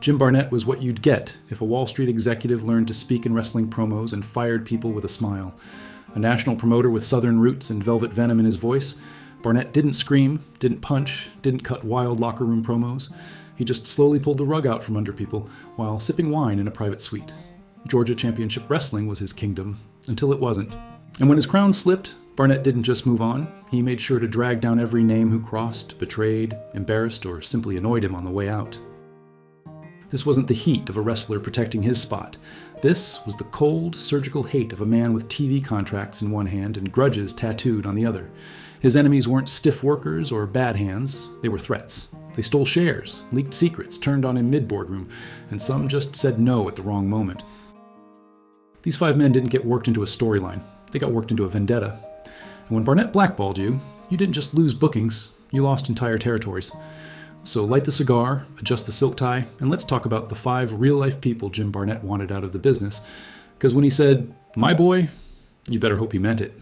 Jim Barnett was what you'd get if a Wall Street executive learned to speak in wrestling promos and fired people with a smile. A national promoter with southern roots and velvet venom in his voice, Barnett didn't scream, didn't punch, didn't cut wild locker room promos. He just slowly pulled the rug out from under people while sipping wine in a private suite. Georgia Championship Wrestling was his kingdom, until it wasn't. And when his crown slipped, Barnett didn't just move on. He made sure to drag down every name who crossed, betrayed, embarrassed, or simply annoyed him on the way out. This wasn't the heat of a wrestler protecting his spot. This was the cold, surgical hate of a man with TV contracts in one hand and grudges tattooed on the other. His enemies weren't stiff workers or bad hands, they were threats. They stole shares, leaked secrets, turned on him mid-boardroom, and some just said no at the wrong moment. These 5 men didn't get worked into a storyline, they got worked into a vendetta. And when Barnett blackballed you, you didn't just lose bookings, you lost entire territories. So light the cigar, adjust the silk tie, and let's talk about the 5 real-life people Jim Barnett wanted out of the business. Because when he said, "My boy," you better hope he meant it.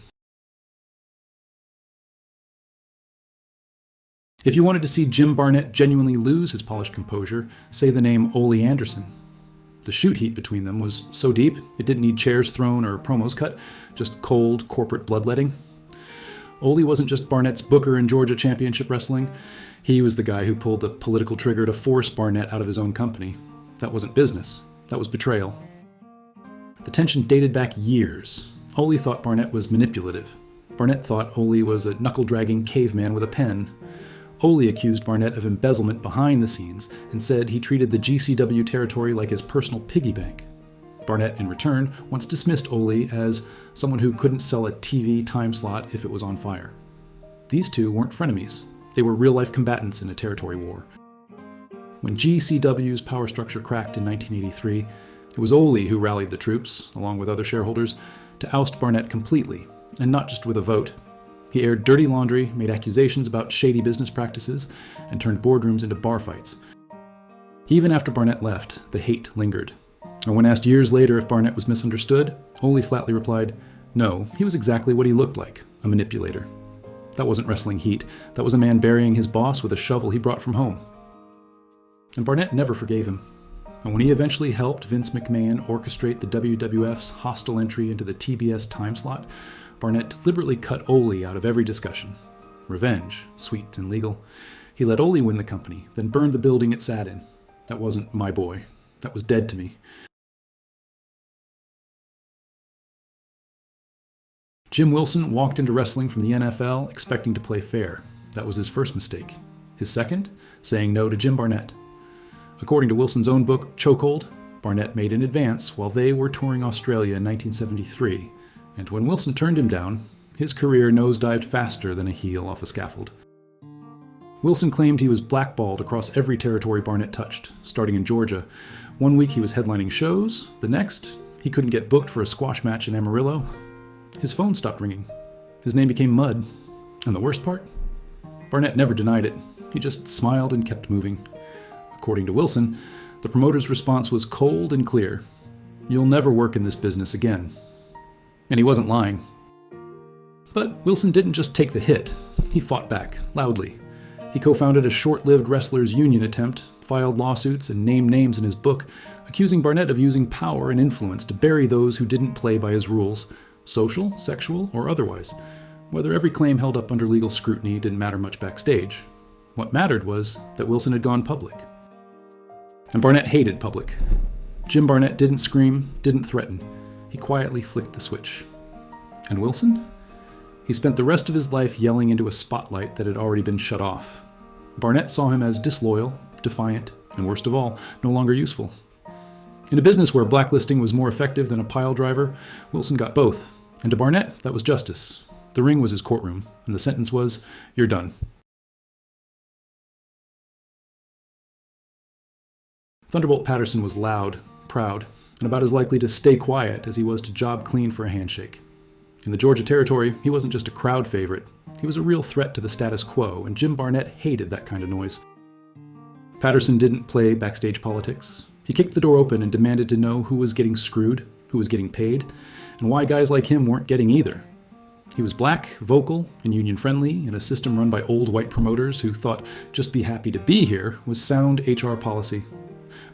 If you wanted to see Jim Barnett genuinely lose his polished composure, say the name Ole Anderson. The shoot heat between them was so deep, it didn't need chairs thrown or promos cut, just cold corporate bloodletting. Ole wasn't just Barnett's booker in Georgia Championship Wrestling. He was the guy who pulled the political trigger to force Barnett out of his own company. That wasn't business. That was betrayal. The tension dated back years. Ole thought Barnett was manipulative. Barnett thought Ole was a knuckle-dragging caveman with a pen. Ole accused Barnett of embezzlement behind the scenes and said he treated the GCW territory like his personal piggy bank. Barnett, in return, once dismissed Ole as someone who couldn't sell a TV time slot if it was on fire. These two weren't frenemies. They were real-life combatants in a territory war. When GCW's power structure cracked in 1983, it was Ole who rallied the troops, along with other shareholders, to oust Barnett completely, and not just with a vote. He aired dirty laundry, made accusations about shady business practices, and turned boardrooms into bar fights. Even after Barnett left, the hate lingered. And when asked years later if Barnett was misunderstood, Ole flatly replied, no, he was exactly what he looked like, a manipulator. That wasn't wrestling heat, that was a man burying his boss with a shovel he brought from home. And Barnett never forgave him. And when he eventually helped Vince McMahon orchestrate the WWF's hostile entry into the TBS time slot, Barnett deliberately cut Ole out of every discussion. Revenge, sweet and legal. He let Ole win the company, then burned the building it sat in. That wasn't my boy. That was dead to me. Jim Wilson walked into wrestling from the NFL expecting to play fair. That was his first mistake. His second, saying no to Jim Barnett. According to Wilson's own book, Chokehold, Barnett made an advance while they were touring Australia in 1973, and when Wilson turned him down, his career nosedived faster than a heel off a scaffold. Wilson claimed he was blackballed across every territory Barnett touched, starting in Georgia. One week he was headlining shows, the next, he couldn't get booked for a squash match in Amarillo. His phone stopped ringing. His name became mud. And the worst part? Barnett never denied it. He just smiled and kept moving. According to Wilson, the promoter's response was cold and clear. You'll never work in this business again. And he wasn't lying. But Wilson didn't just take the hit. He fought back, loudly. He co-founded a short-lived wrestlers' union attempt, filed lawsuits, and named names in his book, accusing Barnett of using power and influence to bury those who didn't play by his rules, social, sexual, or otherwise. Whether every claim held up under legal scrutiny didn't matter much backstage. What mattered was that Wilson had gone public. And Barnett hated public. Jim Barnett didn't scream, didn't threaten. He quietly flicked the switch. And Wilson? He spent the rest of his life yelling into a spotlight that had already been shut off. Barnett saw him as disloyal, defiant, and worst of all, no longer useful. In a business where blacklisting was more effective than a pile driver, Wilson got both. And to Barnett, that was justice. The ring was his courtroom, and the sentence was, you're done. Thunderbolt Patterson was loud, proud, and about as likely to stay quiet as he was to job clean for a handshake. In the Georgia territory, he wasn't just a crowd favorite. He was a real threat to the status quo, and Jim Barnett hated that kind of noise. Patterson didn't play backstage politics. He kicked the door open and demanded to know who was getting screwed, who was getting paid, and why guys like him weren't getting either. He was black, vocal, and union-friendly in a system run by old white promoters who thought just be happy to be here was sound HR policy.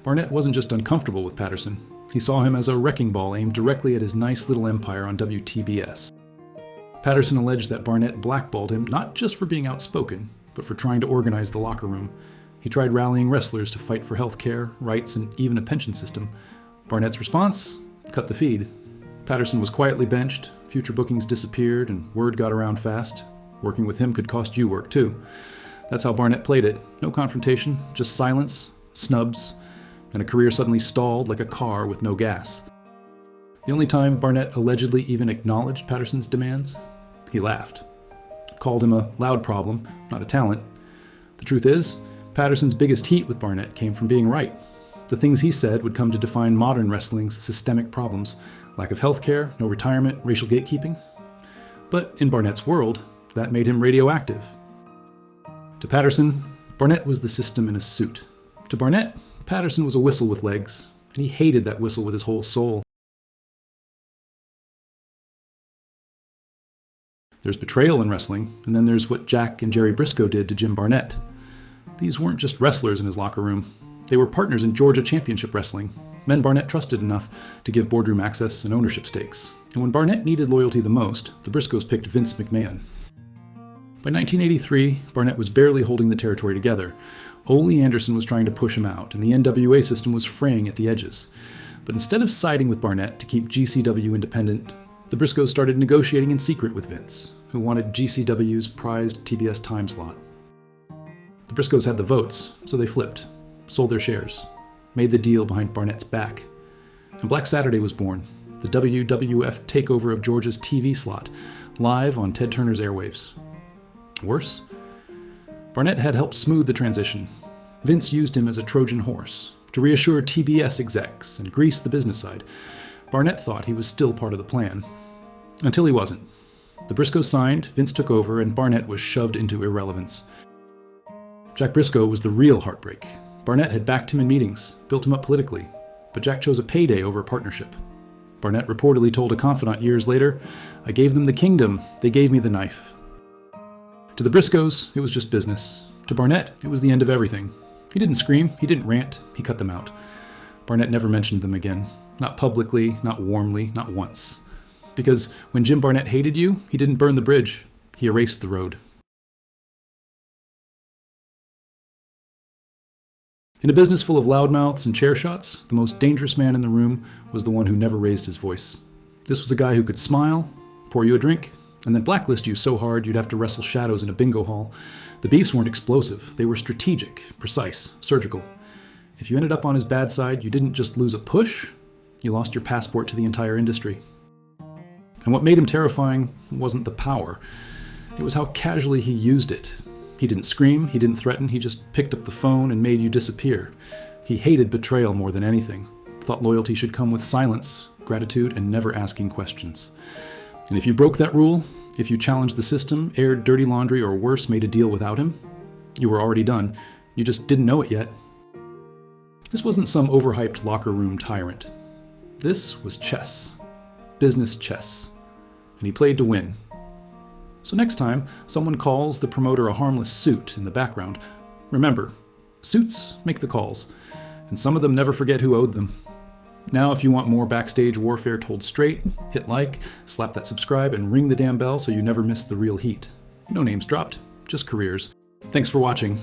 Barnett wasn't just uncomfortable with Patterson. He saw him as a wrecking ball aimed directly at his nice little empire on WTBS. Patterson alleged that Barnett blackballed him not just for being outspoken, but for trying to organize the locker room. He tried rallying wrestlers to fight for health care, rights, and even a pension system. Barnett's response? Cut the feed. Patterson was quietly benched, future bookings disappeared, and word got around fast. Working with him could cost you work too. That's how Barnett played it. No confrontation, just silence, snubs, and a career suddenly stalled like a car with no gas. The only time Barnett allegedly even acknowledged Patterson's demands, he laughed. Called him a loud problem, not a talent. The truth is, Patterson's biggest heat with Barnett came from being right. The things he said would come to define modern wrestling's systemic problems: lack of health care, no retirement, racial gatekeeping. But in Barnett's world, that made him radioactive. To Patterson, Barnett was the system in a suit. To Barnett, Patterson was a whistle with legs, and he hated that whistle with his whole soul. There's betrayal in wrestling, and then there's what Jack and Jerry Brisco did to Jim Barnett. These weren't just wrestlers in his locker room. They were partners in Georgia Championship Wrestling, men Barnett trusted enough to give boardroom access and ownership stakes. And when Barnett needed loyalty the most, the Briscoes picked Vince McMahon. By 1983, Barnett was barely holding the territory together. Ole Anderson was trying to push him out, and the NWA system was fraying at the edges. But instead of siding with Barnett to keep GCW independent, the Briscoes started negotiating in secret with Vince, who wanted GCW's prized TBS time slot. The Briscoes had the votes, so they flipped, sold their shares, made the deal behind Barnett's back. And Black Saturday was born, the WWF takeover of Georgia's TV slot, live on Ted Turner's airwaves. Worse? Barnett had helped smooth the transition. Vince used him as a Trojan horse to reassure TBS execs and grease the business side. Barnett thought he was still part of the plan. Until he wasn't. The Briscoes signed, Vince took over, and Barnett was shoved into irrelevance. Jack Brisco was the real heartbreak. Barnett had backed him in meetings, built him up politically, but Jack chose a payday over a partnership. Barnett reportedly told a confidant years later, "I gave them the kingdom, they gave me the knife." To the Briscoes, it was just business. To Barnett, it was the end of everything. He didn't scream, he didn't rant, he cut them out. Barnett never mentioned them again. Not publicly, not warmly, not once. Because when Jim Barnett hated you, he didn't burn the bridge, he erased the road. In a business full of loudmouths and chair shots, the most dangerous man in the room was the one who never raised his voice. This was a guy who could smile, pour you a drink, and then blacklist you so hard you'd have to wrestle shadows in a bingo hall. The beefs weren't explosive, they were strategic, precise, surgical. If you ended up on his bad side, you didn't just lose a push, you lost your passport to the entire industry. And what made him terrifying wasn't the power, it was how casually he used it. He didn't scream, he didn't threaten, he just picked up the phone and made you disappear. He hated betrayal more than anything, thought loyalty should come with silence, gratitude, and never asking questions. And if you broke that rule, if you challenged the system, aired dirty laundry, or worse, made a deal without him, you were already done. You just didn't know it yet. This wasn't some overhyped locker room tyrant. This was chess. Business chess. And he played to win. So next time someone calls the promoter a harmless suit in the background, remember, suits make the calls, and some of them never forget who owed them. Now, if you want more backstage warfare told straight, hit like, slap that subscribe, and ring the damn bell so you never miss the real heat. No names dropped, just careers. Thanks for watching.